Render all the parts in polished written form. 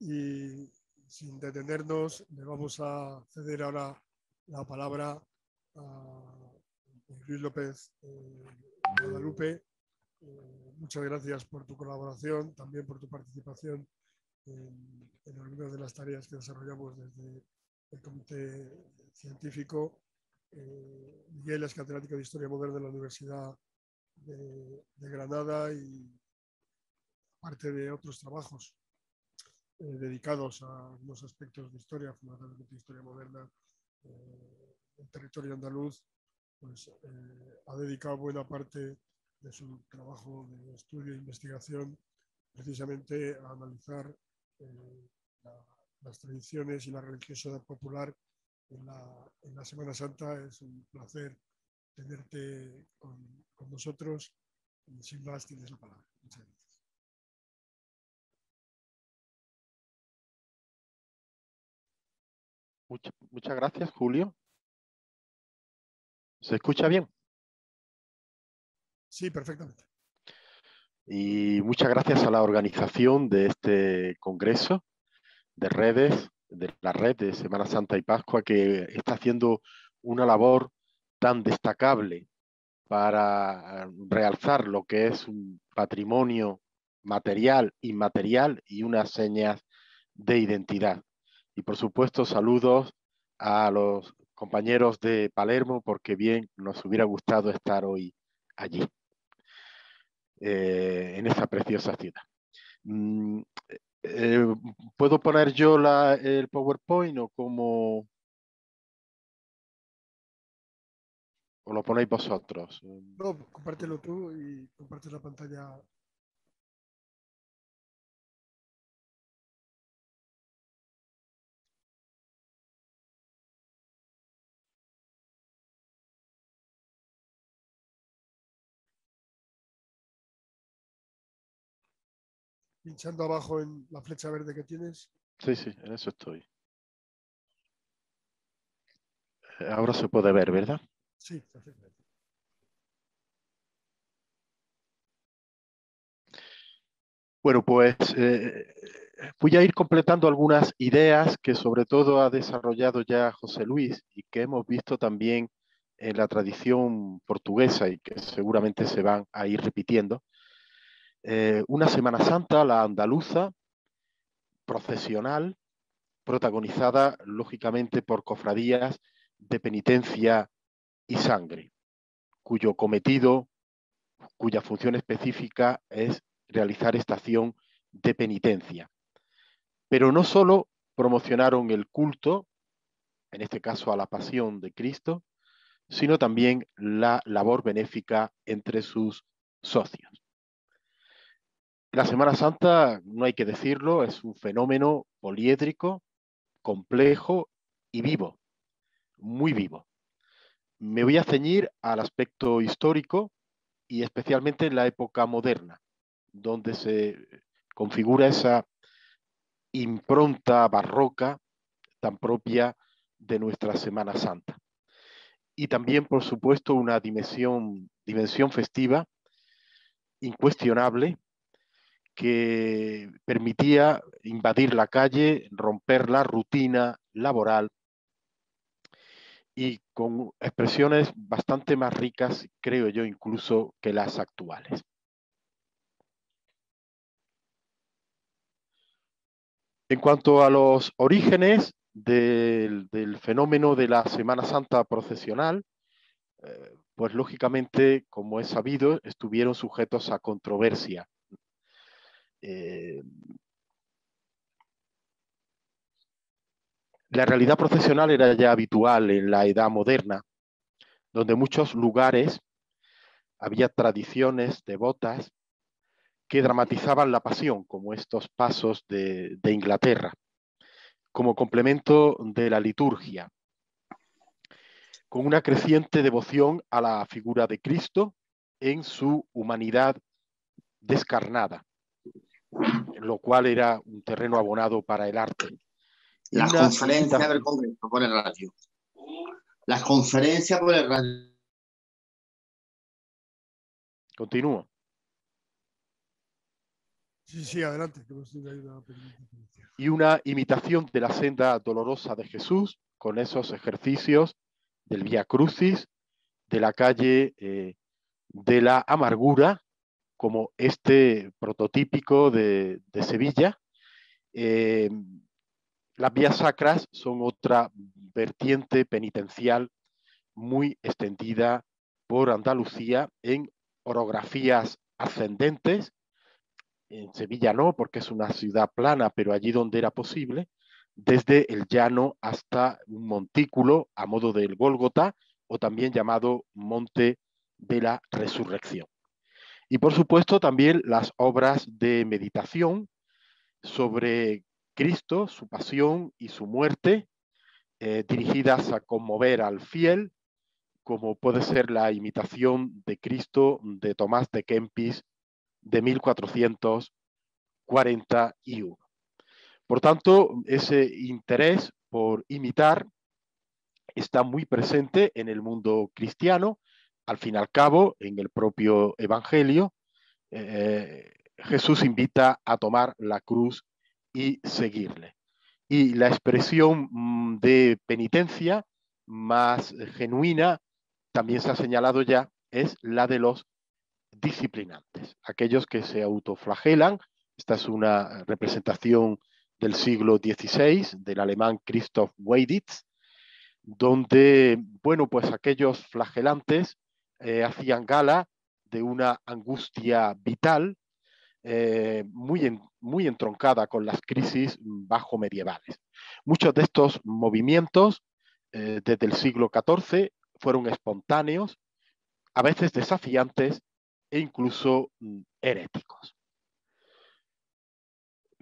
y sin detenernos le vamos a ceder ahora la palabra a Luis López Guadalupe. Muchas gracias por tu colaboración, también por tu participación en algunas de las tareas que desarrollamos desde el Comité Científico. Miguel es catedrático de Historia Moderna de la Universidad de Granada y parte de otros trabajos dedicados a los aspectos de historia, fundamentalmente de historia moderna, el territorio andaluz, pues ha dedicado buena parte de su trabajo de estudio e investigación precisamente a analizar las tradiciones y la religiosidad popular en la Semana Santa. Es un placer tenerte con nosotros y sin más tienes la palabra. Muchas gracias. Muchas gracias, Julio. ¿Se escucha bien? Sí, perfectamente. Y muchas gracias a la organización de este congreso de redes, de la red de Semana Santa y Pascua, que está haciendo una labor tan destacable para realzar lo que es un patrimonio material, inmaterial y unas señas de identidad. Y por supuesto, saludos a los compañeros de Palermo, porque bien nos hubiera gustado estar hoy allí, en esa preciosa ciudad. ¿Puedo poner yo el PowerPoint o cómo? ¿O lo ponéis vosotros? No, compártelo tú y comparte la pantalla. Pinchando abajo en la flecha verde que tienes. Sí, sí, en eso estoy. Ahora se puede ver, ¿verdad? Sí, perfectamente. Bueno, pues voy a ir completando algunas ideas que sobre todo ha desarrollado ya José Luis y que hemos visto también en la tradición portuguesa y que seguramente se van a ir repitiendo. Una Semana Santa, la andaluza, procesional, protagonizada lógicamente por cofradías de penitencia y sangre, cuyo cometido, cuya función específica es realizar esta acción de penitencia. Pero no solo promocionaron el culto, en este caso a la pasión de Cristo, sino también la labor benéfica entre sus socios. La Semana Santa, no hay que decirlo, es un fenómeno poliédrico, complejo y vivo, muy vivo. Me voy a ceñir al aspecto histórico y especialmente en la época moderna, donde se configura esa impronta barroca tan propia de nuestra Semana Santa. Y también, por supuesto, una dimensión festiva incuestionable que permitía invadir la calle, romper la rutina laboral y con expresiones bastante más ricas, creo yo, incluso que las actuales. En cuanto a los orígenes del fenómeno de la Semana Santa procesional, pues lógicamente, como es sabido, estuvieron sujetos a controversia. La realidad procesional era ya habitual en la Edad Moderna, donde en muchos lugares había tradiciones devotas que dramatizaban la pasión, como estos pasos de Inglaterra, como complemento de la liturgia, con una creciente devoción a la figura de Cristo en su humanidad descarnada, lo cual era un terreno abonado para el arte. Las conferencias del Congreso por el radio. Las conferencias por el radio. Continúo. Sí, sí, adelante. Que hemos tenido ahí una pequeña diferencia. Y una imitación de la senda dolorosa de Jesús con esos ejercicios del Vía Crucis, de la calle de la amargura, como este prototípico de Sevilla. Las vías sacras son otra vertiente penitencial muy extendida por Andalucía en orografías ascendentes. En Sevilla no, porque es una ciudad plana, pero allí donde era posible, desde el llano hasta un montículo a modo del Gólgota, o también llamado Monte de la Resurrección. Y por supuesto también las obras de meditación sobre Cristo, su pasión y su muerte, dirigidas a conmover al fiel, como puede ser la imitación de Cristo de Tomás de Kempis de 1441. Por tanto, ese interés por imitar está muy presente en el mundo cristiano. Al fin y al cabo, en el propio Evangelio, Jesús invita a tomar la cruz y seguirle. Y la expresión de penitencia más genuina, también se ha señalado ya, es la de los disciplinantes, aquellos que se autoflagelan. Esta es una representación del siglo XVI del alemán Christoph Weiditz, donde, bueno, pues aquellos flagelantes hacían gala de una angustia vital muy entroncada con las crisis bajo medievales. Muchos de estos movimientos desde el siglo XIV fueron espontáneos, a veces desafiantes e incluso heréticos.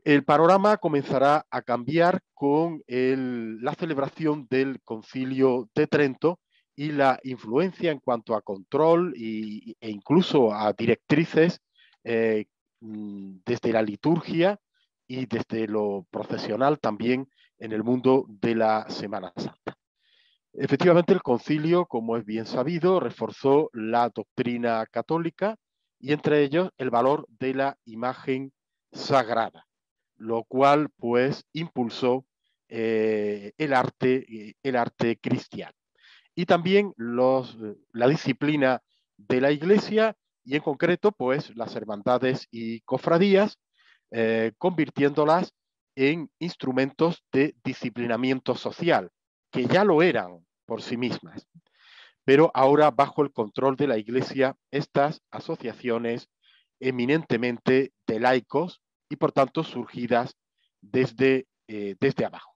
El panorama comenzará a cambiar con la celebración del Concilio de Trento y la influencia en cuanto a control e incluso a directrices desde la liturgia y desde lo procesional también en el mundo de la Semana Santa. Efectivamente, el concilio, como es bien sabido, reforzó la doctrina católica y entre ellos el valor de la imagen sagrada, lo cual pues impulsó el arte cristiano. Y también la disciplina de la Iglesia y en concreto pues las hermandades y cofradías, convirtiéndolas en instrumentos de disciplinamiento social, que ya lo eran por sí mismas. Pero ahora, bajo el control de la Iglesia, estas asociaciones eminentemente de laicos y por tanto surgidas desde abajo.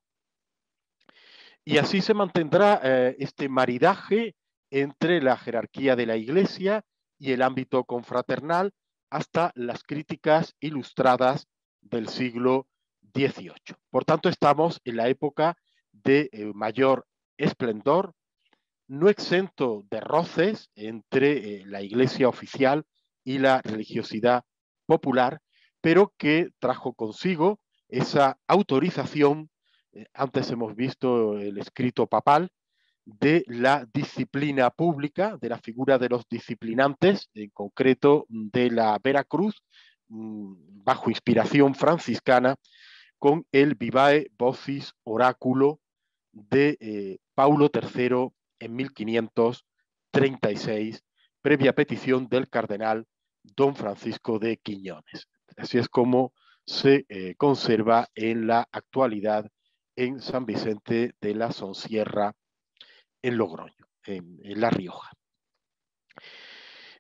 Y así se mantendrá este maridaje entre la jerarquía de la Iglesia y el ámbito confraternal hasta las críticas ilustradas del siglo XVIII. Por tanto, estamos en la época de mayor esplendor, no exento de roces entre la Iglesia oficial y la religiosidad popular, pero que trajo consigo esa autorización, antes hemos visto el escrito papal, de la disciplina pública, de la figura de los disciplinantes, en concreto de la Veracruz, bajo inspiración franciscana, con el Vivae Vocis Oráculo de Paulo III en 1536, previa petición del cardenal don Francisco de Quiñones. Así es como se conserva en la actualidad en San Vicente de la Sonsierra, en Logroño, en La Rioja.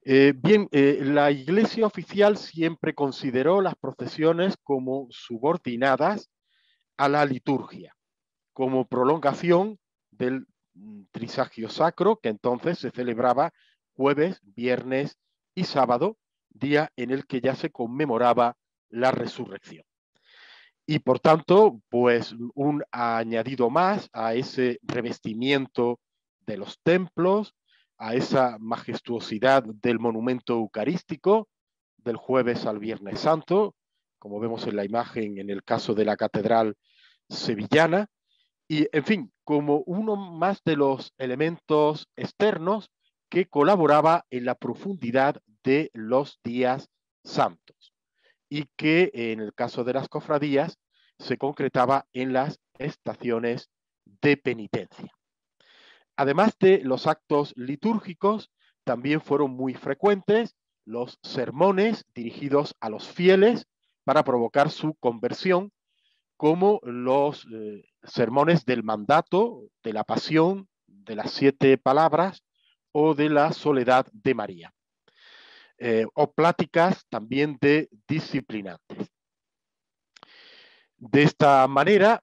La Iglesia oficial siempre consideró las procesiones como subordinadas a la liturgia, como prolongación del trisagio sacro, que entonces se celebraba jueves, viernes y sábado, día en el que ya se conmemoraba la resurrección. Y por tanto, pues un añadido más a ese revestimiento de los templos, a esa majestuosidad del monumento eucarístico, del jueves al viernes santo, como vemos en la imagen en el caso de la catedral sevillana, y en fin, como uno más de los elementos externos que colaboraba en la profundidad de los días santos. y que en el caso de las cofradías se concretaba en las estaciones de penitencia. Además de los actos litúrgicos, también fueron muy frecuentes los sermones dirigidos a los fieles para provocar su conversión, como los sermones del mandato, de la pasión, de las 7 palabras o de la soledad de María, o pláticas también de disciplinantes. De esta manera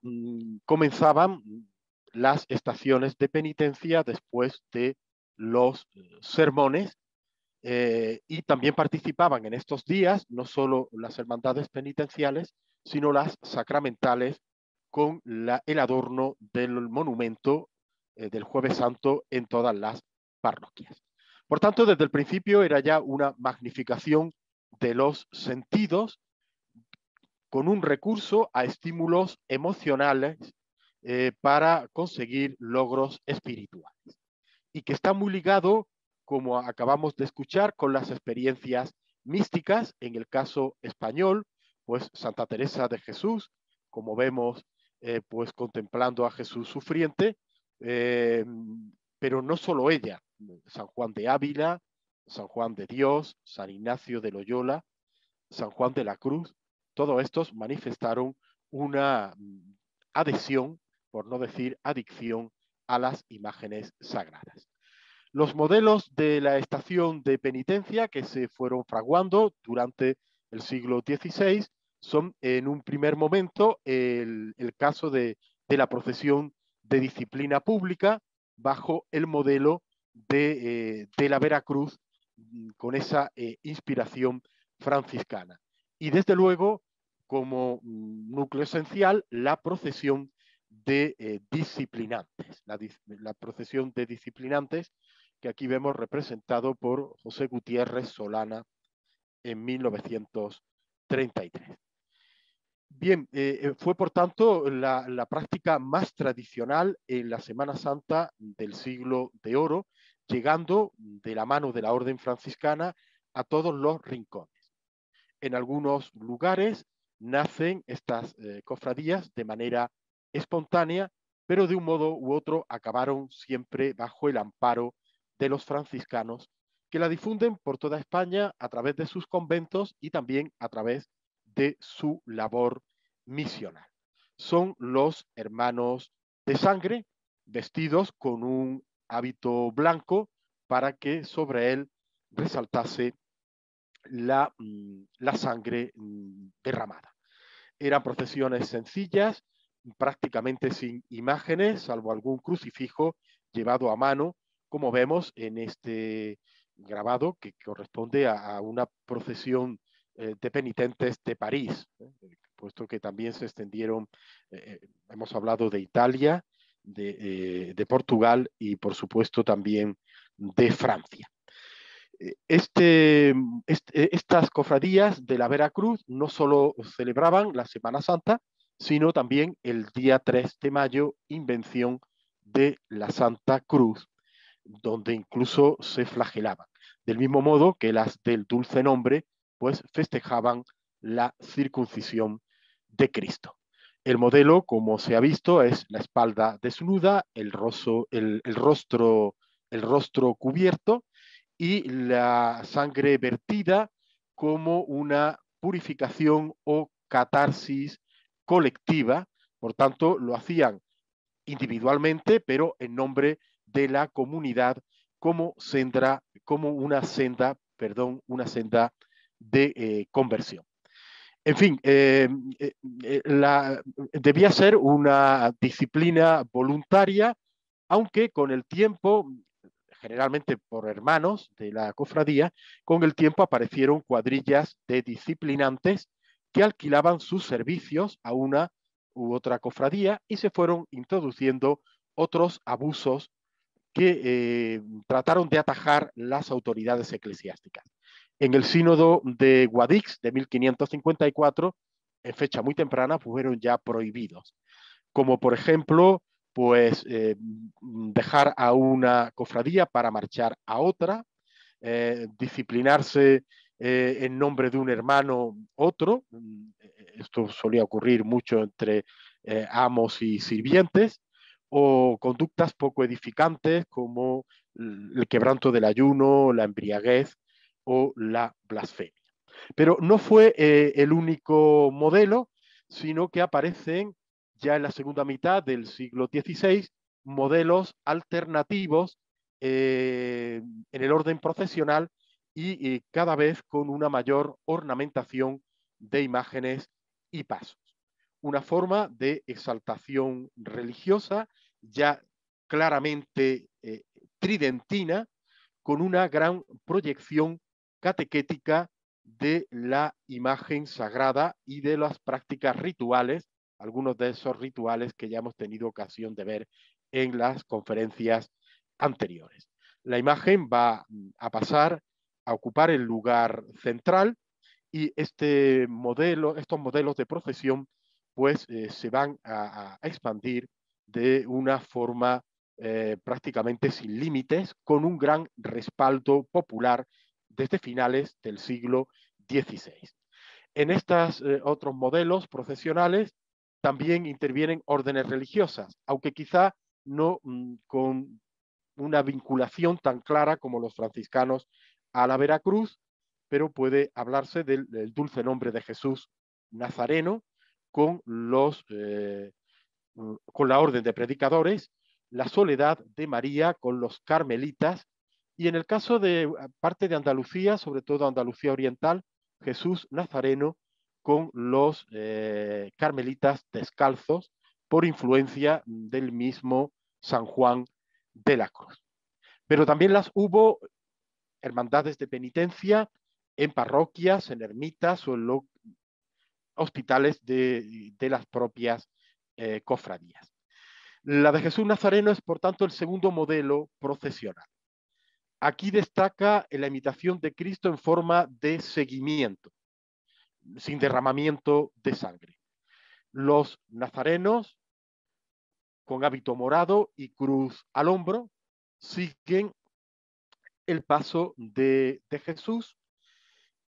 comenzaban las estaciones de penitencia después de los sermones, y también participaban en estos días no solo las hermandades penitenciales, sino las sacramentales, con el adorno del monumento del Jueves Santo en todas las parroquias. Por tanto, desde el principio era ya una magnificación de los sentidos, con un recurso a estímulos emocionales para conseguir logros espirituales, y que está muy ligado, como acabamos de escuchar, con las experiencias místicas. En el caso español, pues Santa Teresa de Jesús, como vemos, pues contemplando a Jesús sufriente, pero no solo ella, San Juan de Ávila, San Juan de Dios, San Ignacio de Loyola, San Juan de la Cruz, todos estos manifestaron una adhesión, por no decir adicción, a las imágenes sagradas. Los modelos de la estación de penitencia que se fueron fraguando durante el siglo XVI son, en un primer momento, el caso de la procesión de disciplina pública bajo el modelo de la Veracruz, con esa inspiración franciscana. Y desde luego, como núcleo esencial, la procesión de disciplinantes, la procesión de disciplinantes, que aquí vemos representado por José Gutiérrez Solana en 1933. Bien, fue por tanto la práctica más tradicional en la Semana Santa del siglo de oro, llegando de la mano de la Orden Franciscana a todos los rincones. En algunos lugares nacen estas cofradías de manera espontánea, pero de un modo u otro acabaron siempre bajo el amparo de los franciscanos, que la difunden por toda España a través de sus conventos y también a través de su labor misional. Son los hermanos de sangre, vestidos con un hábito blanco para que sobre él resaltase la sangre derramada. Eran procesiones sencillas, prácticamente sin imágenes, salvo algún crucifijo llevado a mano, como vemos en este grabado, que corresponde a una procesión de penitentes de París, puesto que también se extendieron, hemos hablado de Italia, de Portugal y por supuesto también de Francia. Estas cofradías de la Veracruz no solo celebraban la Semana Santa, sino también el día 3 de mayo, invención de la Santa Cruz, donde incluso se flagelaban. Del mismo modo que las del Dulce Nombre, pues festejaban la circuncisión de Cristo. El modelo, como se ha visto, es la espalda desnuda, el rostro cubierto, y la sangre vertida como una purificación o catarsis colectiva. Por tanto, lo hacían individualmente, pero en nombre de la comunidad, como una senda de conversión. En fin, debía ser una disciplina voluntaria, aunque con el tiempo, generalmente por hermanos de la cofradía, con el tiempo aparecieron cuadrillas de disciplinantes que alquilaban sus servicios a una u otra cofradía, y se fueron introduciendo otros abusos que trataron de atajar las autoridades eclesiásticas. En el sínodo de Guadix de 1554, en fecha muy temprana, fueron ya prohibidos, como por ejemplo, pues dejar a una cofradía para marchar a otra, disciplinarse en nombre de un hermano otro. Esto solía ocurrir mucho entre amos y sirvientes, o conductas poco edificantes como el quebranto del ayuno, la embriaguez o la blasfemia. Pero no fue el único modelo, sino que aparecen ya en la segunda mitad del siglo XVI modelos alternativos en el orden procesional y cada vez con una mayor ornamentación de imágenes y pasos. Una forma de exaltación religiosa ya claramente tridentina, con una gran proyección catequética de la imagen sagrada y de las prácticas rituales, algunos de esos rituales que ya hemos tenido ocasión de ver en las conferencias anteriores. La imagen va a pasar a ocupar el lugar central y estos modelos de procesión pues se van a expandir de una forma prácticamente sin límites, con un gran respaldo popular desde finales del siglo XVI. En estos otros modelos procesionales también intervienen órdenes religiosas, aunque quizá no con una vinculación tan clara como los franciscanos a la Veracruz, pero puede hablarse del dulce nombre de Jesús Nazareno con la orden de predicadores, la soledad de María con los carmelitas, y en el caso de parte de Andalucía, sobre todo Andalucía Oriental, Jesús Nazareno con los carmelitas descalzos, por influencia del mismo San Juan de la Cruz. Pero también las hubo hermandades de penitencia en parroquias, en ermitas o en hospitales de las propias cofradías. La de Jesús Nazareno es, por tanto, el segundo modelo procesional. Aquí destaca la imitación de Cristo en forma de seguimiento, sin derramamiento de sangre. Los nazarenos, con hábito morado y cruz al hombro, siguen el paso de Jesús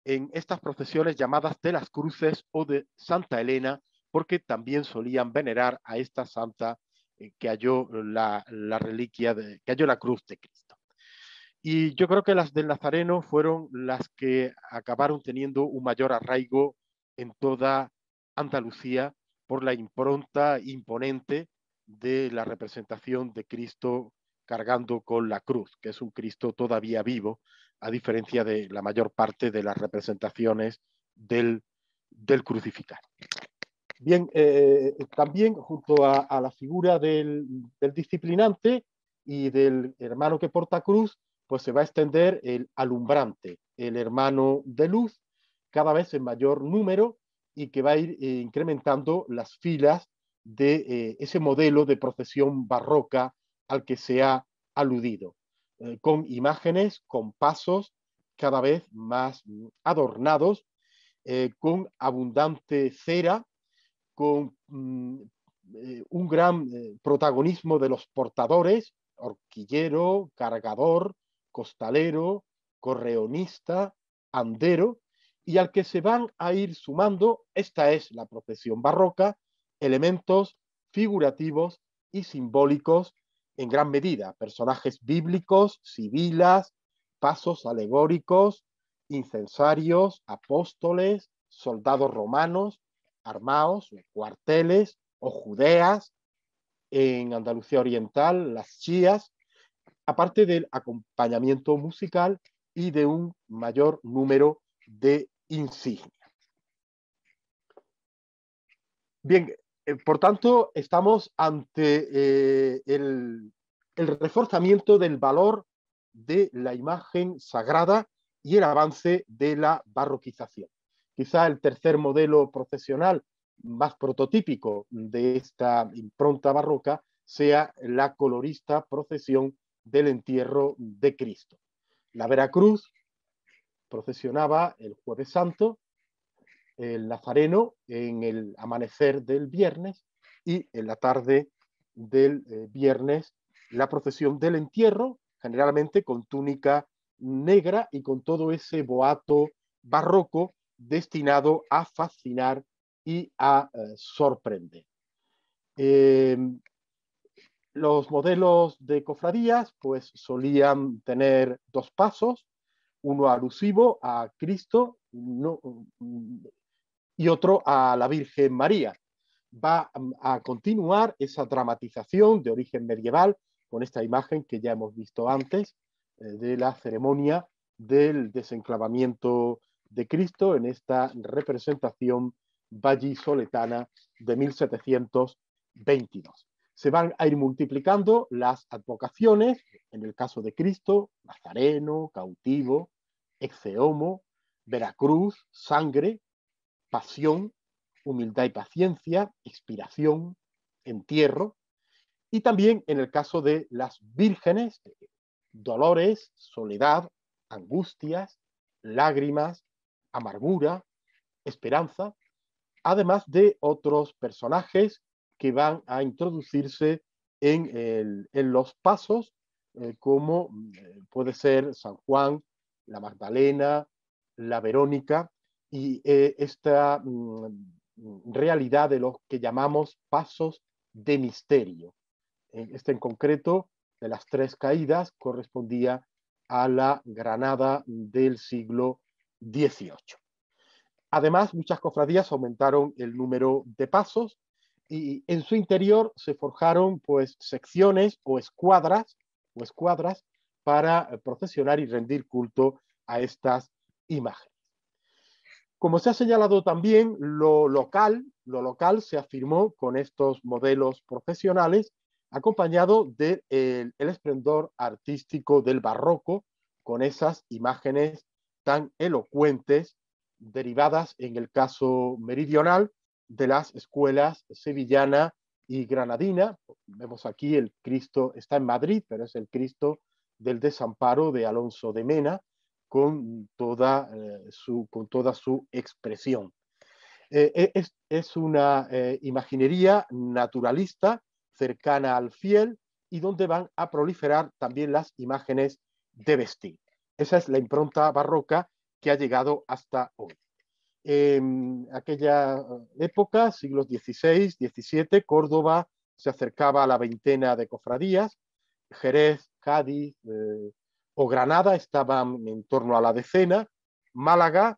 en estas procesiones llamadas de las cruces o de Santa Elena, porque también solían venerar a esta santa que halló la reliquia, que halló la cruz de Cristo. Y yo creo que las del Nazareno fueron las que acabaron teniendo un mayor arraigo en toda Andalucía por la impronta imponente de la representación de Cristo cargando con la cruz, que es un Cristo todavía vivo, a diferencia de la mayor parte de las representaciones del crucificado. Bien, también junto a la figura del disciplinante y del hermano que porta cruz, pues se va a extender el alumbrante, el hermano de luz, cada vez en mayor número, y que va a ir incrementando las filas de ese modelo de procesión barroca al que se ha aludido, con imágenes, con pasos cada vez más adornados, con abundante cera, con un gran protagonismo de los portadores, horquillero, cargador, costalero, correonista, andero, y al que se van a ir sumando, esta es la procesión barroca, elementos figurativos y simbólicos en gran medida, personajes bíblicos, sibilas, pasos alegóricos, incensarios, apóstoles, soldados romanos, armaos, cuarteles o judeas, en Andalucía Oriental, las chías, aparte del acompañamiento musical y de un mayor número de insignias. Bien, por tanto, estamos ante el reforzamiento del valor de la imagen sagrada y el avance de la barroquización. Quizá el tercer modelo procesional más prototípico de esta impronta barroca sea la colorista procesión del entierro de Cristo. La Veracruz procesionaba el Jueves Santo, el Nazareno en el amanecer del viernes y en la tarde del viernes la procesión del entierro, generalmente con túnica negra y con todo ese boato barroco destinado a fascinar y a sorprender. Los modelos de cofradías pues solían tener dos pasos, uno alusivo a Cristo y otro a la Virgen María. Va a continuar esa dramatización de origen medieval con esta imagen que ya hemos visto antes de la ceremonia del desenclavamiento de Cristo en esta representación vallisoletana de 1722. Se van a ir multiplicando las advocaciones, en el caso de Cristo, Nazareno, cautivo, exeomo, Veracruz, sangre, pasión, humildad y paciencia, expiración, entierro, y también en el caso de las vírgenes, dolores, soledad, angustias, lágrimas, amargura, esperanza, además de otros personajes que van a introducirse en los pasos, como puede ser San Juan, la Magdalena, la Verónica, y esta realidad de los que llamamos pasos de misterio. Este en concreto, de las tres caídas, correspondía a la Granada del siglo XVIII. Además, muchas cofradías aumentaron el número de pasos y en su interior se forjaron pues, secciones o escuadras para procesionar y rendir culto a estas imágenes. Como se ha señalado también, lo local se afirmó con estos modelos profesionales, acompañado del esplendor artístico del barroco, con esas imágenes tan elocuentes, derivadas en el caso meridional de las escuelas sevillana y granadina. Vemos aquí el Cristo, está en Madrid, pero es el Cristo del Desamparo de Alonso de Mena, con toda su expresión. Es una imaginería naturalista, cercana al fiel, y donde van a proliferar también las imágenes de vestir. Esa es la impronta barroca que ha llegado hasta hoy. En aquella época, siglos XVI, XVII, Córdoba se acercaba a la veintena de cofradías, Jerez, Cádiz o Granada estaban en torno a la decena, Málaga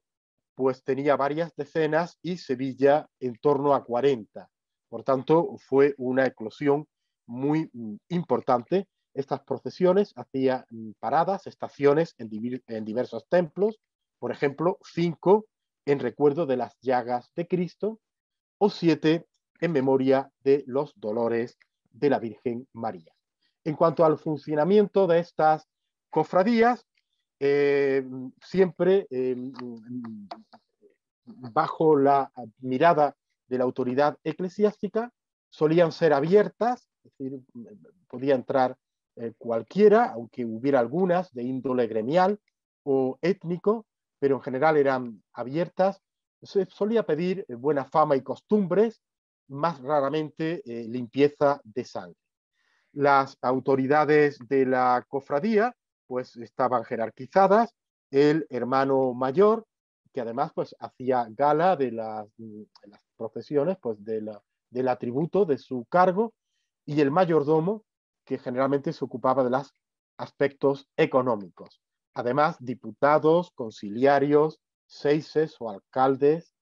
pues tenía varias decenas y Sevilla en torno a 40. Por tanto, fue una eclosión muy importante. Estas procesiones hacían paradas, estaciones en diversos templos, por ejemplo, 5 en recuerdo de las llagas de Cristo o 7 en memoria de los dolores de la Virgen María. En cuanto al funcionamiento de estas cofradías, siempre bajo la mirada de la autoridad eclesiástica, solían ser abiertas, es decir, podía entrar cualquiera, aunque hubiera algunas de índole gremial o étnico, pero en general eran abiertas. Se solía pedir buena fama y costumbres, más raramente limpieza de sangre. Las autoridades de la cofradía pues estaban jerarquizadas, el hermano mayor, que además pues hacía gala de las profesiones, pues del atributo de su cargo, y el mayordomo, que generalmente se ocupaba de los aspectos económicos. Además, diputados, conciliarios, seises o alcaldes,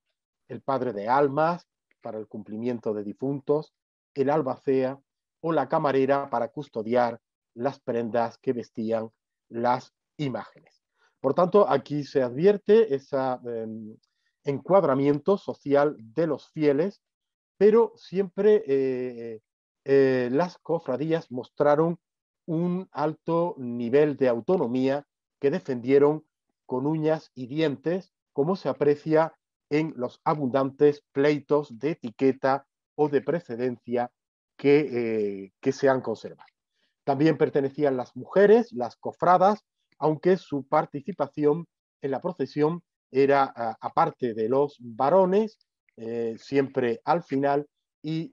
el padre de almas para el cumplimiento de difuntos, el albacea o la camarera para custodiar las prendas que vestían las imágenes. Por tanto, aquí se advierte ese encuadramiento social de los fieles, pero siempre las cofradías mostraron un alto nivel de autonomía que defendieron con uñas y dientes, como se aprecia en los abundantes pleitos de etiqueta o de precedencia que se han conservado. También pertenecían las mujeres, las cofradas, aunque su participación en la procesión era aparte de los varones, siempre al final, y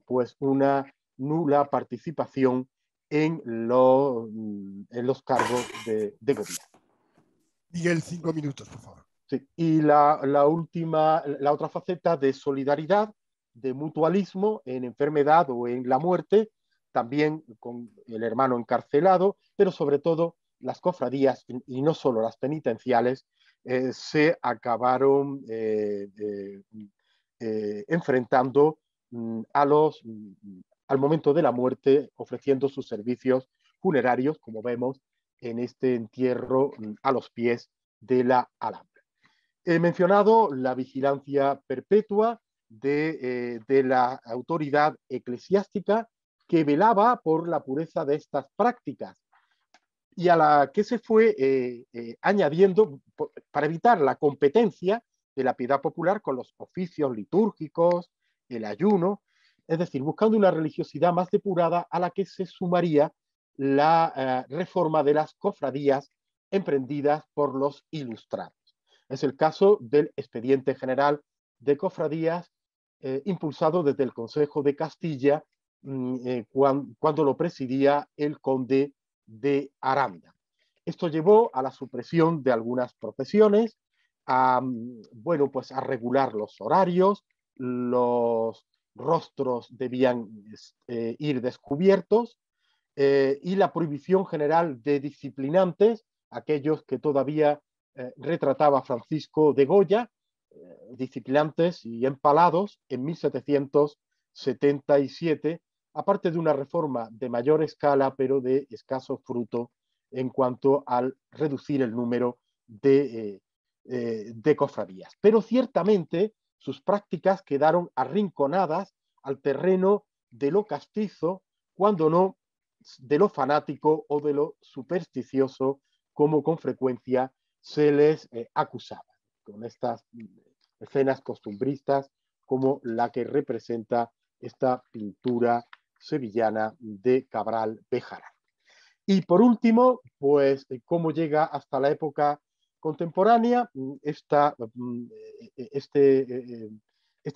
pues una nula participación en los cargos de gobierno. Miguel, 5 minutos, por favor. Sí. Y la otra faceta de solidaridad, de mutualismo en enfermedad o en la muerte, también con el hermano encarcelado, pero sobre todo las cofradías, y no solo las penitenciales, se acabaron enfrentando al momento de la muerte, ofreciendo sus servicios funerarios, como vemos en este entierro a los pies de la Alhambra. He mencionado la vigilancia perpetua de la autoridad eclesiástica que velaba por la pureza de estas prácticas y a la que se fue añadiendo para evitar la competencia de la piedad popular con los oficios litúrgicos, el ayuno, es decir, buscando una religiosidad más depurada a la que se sumaría la reforma de las cofradías emprendidas por los ilustrados. Es el caso del Expediente General de Cofradías, impulsado desde el Consejo de Castilla cuando lo presidía el conde de Aranda. Esto llevó a la supresión de algunas procesiones, bueno, pues a regular los horarios, los rostros debían ir descubiertos y la prohibición general de disciplinantes, aquellos que todavía retrataba Francisco de Goya, disciplinantes y empalados en 1777, aparte de una reforma de mayor escala, pero de escaso fruto en cuanto al reducir el número de cofradías. Pero ciertamente sus prácticas quedaron arrinconadas al terreno de lo castizo, cuando no de lo fanático o de lo supersticioso, como con frecuencia se les acusaba, con estas escenas costumbristas como la que representa esta pintura sevillana de Cabral Bejarano. Y por último, pues cómo llega hasta la época contemporánea esta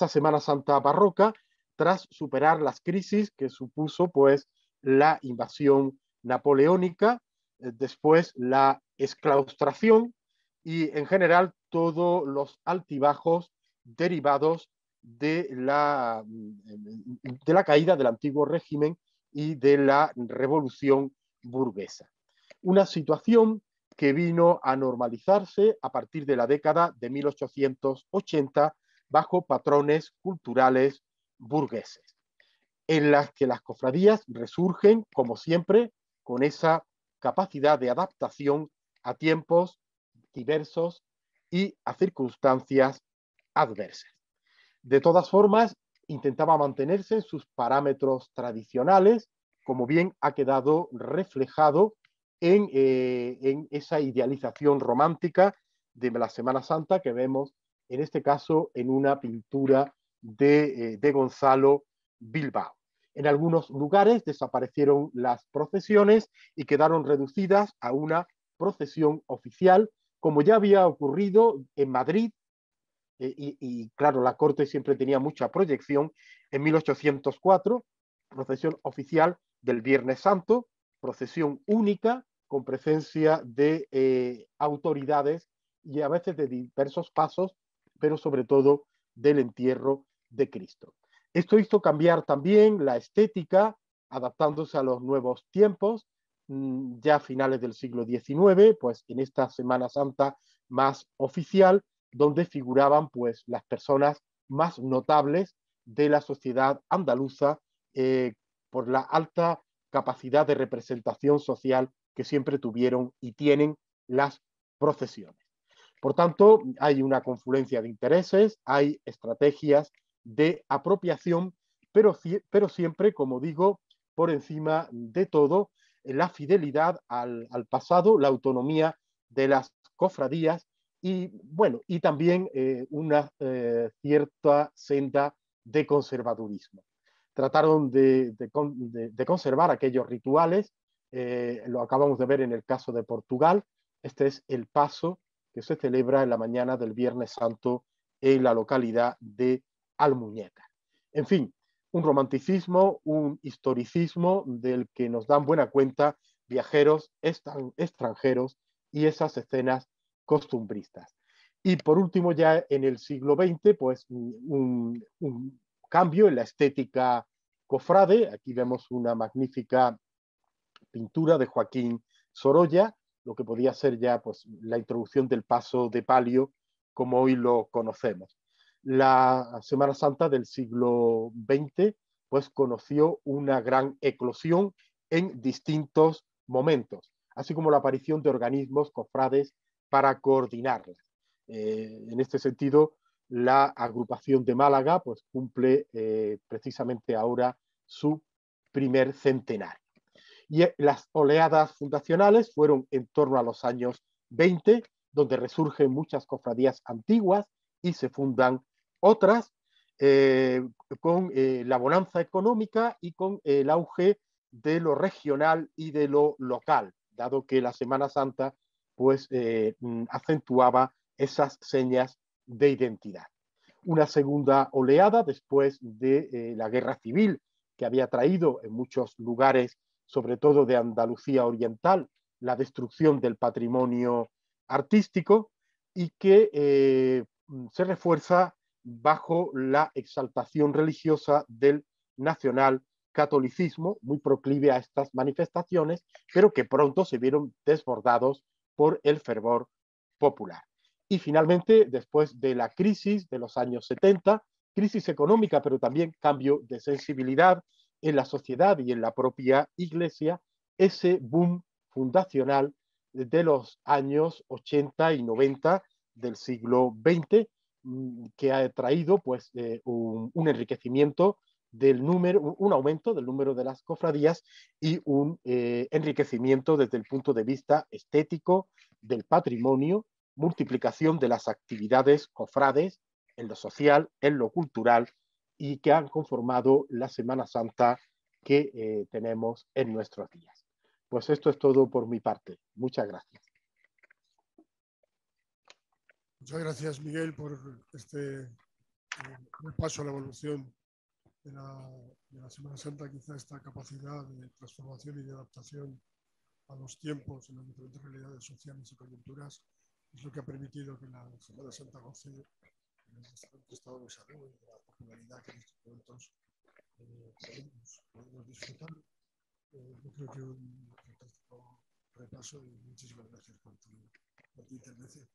Semana Santa barroca, tras superar las crisis que supuso pues la invasión napoleónica, después la exclaustración y en general todos los altibajos derivados de la caída del antiguo régimen y de la revolución burguesa. Una situación que vino a normalizarse a partir de la década de 1880 bajo patrones culturales burgueses, en las que las cofradías resurgen, como siempre, con esa capacidad de adaptación a tiempos diversos y a circunstancias adversas. De todas formas, intentaba mantenerse en sus parámetros tradicionales, como bien ha quedado reflejado en esa idealización romántica de la Semana Santa que vemos, en este caso, en una pintura de Gonzalo Bilbao. En algunos lugares desaparecieron las procesiones y quedaron reducidas a una procesión oficial, como ya había ocurrido en Madrid, y claro, la corte siempre tenía mucha proyección. En 1804, procesión oficial del Viernes Santo, procesión única con presencia de autoridades y a veces de diversos pasos, pero sobre todo del entierro de Cristo. Esto hizo cambiar también la estética, adaptándose a los nuevos tiempos, ya a finales del siglo XIX, pues en esta Semana Santa más oficial, donde figuraban pues las personas más notables de la sociedad andaluza por la alta capacidad de representación social que siempre tuvieron y tienen las procesiones. Por tanto, hay una confluencia de intereses, hay estrategias de apropiación, pero siempre, como digo, por encima de todo, la fidelidad al pasado, la autonomía de las cofradías y, bueno, y también una cierta senda de conservadurismo. Trataron de conservar aquellos rituales, lo acabamos de ver en el caso de Portugal. Este es el paso que se celebra en la mañana del Viernes Santo en la localidad de Almuñécar. En fin, un romanticismo, un historicismo del que nos dan buena cuenta viajeros extranjeros y esas escenas costumbristas. Y por último, ya en el siglo XX, pues un cambio en la estética cofrade. Aquí vemos una magnífica pintura de Joaquín Sorolla, lo que podía ser ya pues, la introducción del paso de palio como hoy lo conocemos. La Semana Santa del siglo XX pues, conoció una gran eclosión en distintos momentos, así como la aparición de organismos cofrades para coordinarla. En este sentido, la agrupación de Málaga pues, cumple precisamente ahora su primer centenario. Y las oleadas fundacionales fueron en torno a los años 20, donde resurgen muchas cofradías antiguas y se fundan otras, con la bonanza económica y con el auge de lo regional y de lo local, dado que la Semana Santa pues, acentuaba esas señas de identidad. Una segunda oleada después de la guerra civil, que había traído en muchos lugares, sobre todo de Andalucía Oriental, la destrucción del patrimonio artístico, y que se refuerza bajo la exaltación religiosa del nacional catolicismo, muy proclive a estas manifestaciones, pero que pronto se vieron desbordados por el fervor popular. Y finalmente, después de la crisis de los años 70, crisis económica, pero también cambio de sensibilidad en la sociedad y en la propia Iglesia, ese boom fundacional de los años 80 y 90 del siglo XX, que ha traído pues, un enriquecimiento del número, un aumento del número de las cofradías y un enriquecimiento desde el punto de vista estético del patrimonio, multiplicación de las actividades cofrades en lo social, en lo cultural, y que han conformado la Semana Santa que tenemos en nuestros días. Pues esto es todo por mi parte. Muchas gracias. Muchas gracias, Miguel, por este repaso a la evolución de la Semana Santa, quizá esta capacidad de transformación y de adaptación a los tiempos en las diferentes realidades sociales y coyunturas es lo que ha permitido que la Semana Santa goce del excelente estado de salud y de la popularidad que en estos momentos podemos disfrutar. Yo creo que un fantástico repaso y muchísimas gracias por tu intervención.